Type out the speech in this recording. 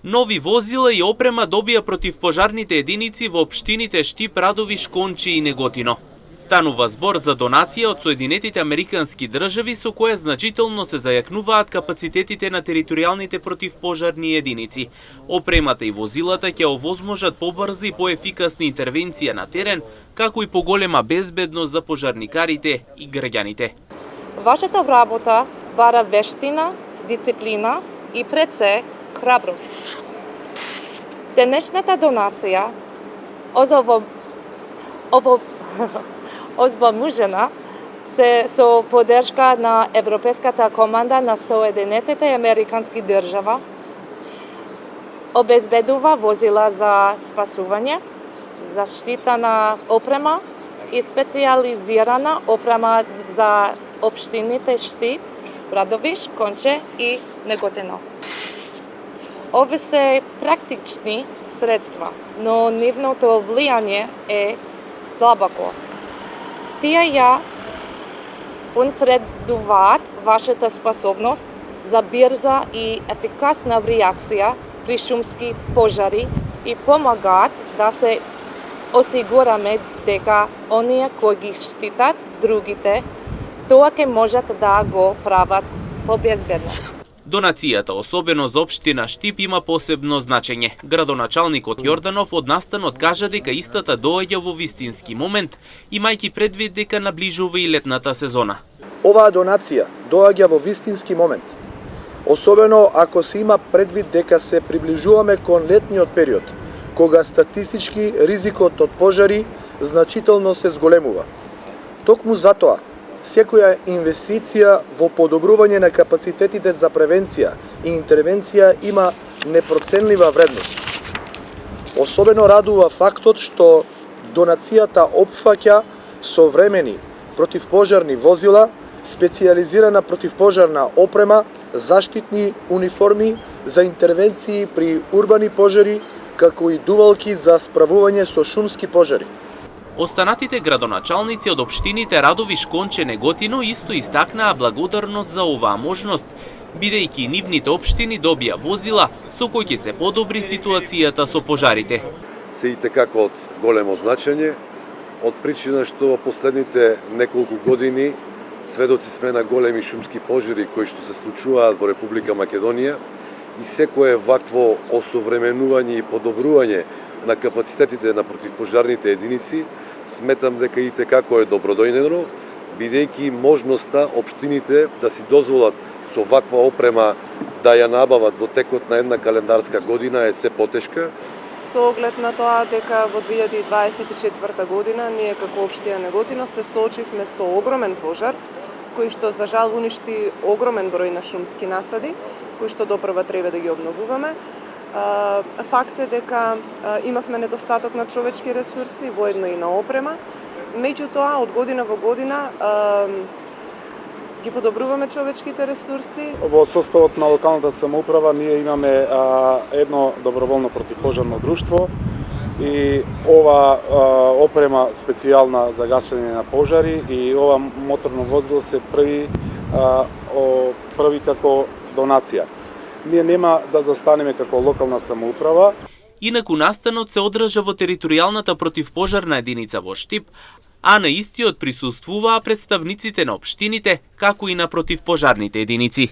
Нови возила и опрема добија противпожарните единици во општините Штип, Радовиш, Кончи и Неготино. Станува збор за донација од Соединетите Американски држави со која значително се зајакнуваат капацитетите на територијалните противпожарни единици. Опремата и возилата ќе овозможат побрза и поефикасни интервенција на терен, како и поголема безбедност за пожарникарите и граѓаните. Вашата работа бара вештина, дисциплина и пред се храброст. Денешната донација озбамужена се со поддршка на Европската команда на Соединетите Американски држава, обезбедува возила за спасување, заштитна опрема и специјализирана опрема за општините Штип, Радовиш, Конче и Неготино. Овие се практични средства, но нивното влијание е длабоко. Тие ја унапредуваат вашата способност за брза и ефикасна реакција при шумски пожари и помагаат да се осигураме дека оние кои ги штитат другите, тоа ќе можат да го прават побезбедно. Донацијата, особено за општина Штип, има посебно значење. Градоначалникот Јорданов од настанот кажа дека истата доаѓа во вистински момент, имајќи предвид дека наближува и летната сезона. Оваа донација доаѓа во вистински момент, особено ако се има предвид дека се приближуваме кон летниот период, кога статистички ризикот од пожари значително се зголемува. Токму затоа, секоја инвестиција во подобрување на капацитетите за превенција и интервенција има непроценлива вредност. Особено радува фактот што донацијата опфаќа современи противпожарни возила, специјализирана противпожарна опрема, заштитни униформи за интервенции при урбани пожари, како и дувалки за справување со шумски пожари. Останатите градоначалници од општините Радовиш, Конче, Неготино исто истакнаа благодарност за оваа можност, бидејќи нивните општини добија возила со кои ќе се подобри ситуацијата со пожарите. Се итекако од големо значење, од причина што во последните неколку години сведоци сме на големи шумски пожари кои што се случуваат во Република Македонија и секое вакво осовременување и подобрување на капацитетите на противпожарните единици, сметам дека итекако е добродојдено, бидејќи можноста општините да си дозволат со ваква опрема да ја набават во текот на една календарска година е се потешка. Со оглед на тоа дека во 2024 година ние како општина Неготино се соочивме со огромен пожар, кој што за жал уништи огромен број на шумски насади, кои што допрва треба да ги обновуваме. Факт е дека имавме недостаток на човечки ресурси, воедно и на опрема. Меѓутоа, од година во година ги подобруваме човечките ресурси. Во составот на локалната самоуправа ние имаме едно доброволно противпожарно друштво и ова опрема специјална за гасење на пожари и ова моторно возило се први како донација. Ние нема да застанеме како локална самоуправа. Инаку настанот се одржа во територијалната противпожарна единица во Штип, а на истиот присуствуваа представниците на општините, како и на противпожарните единици.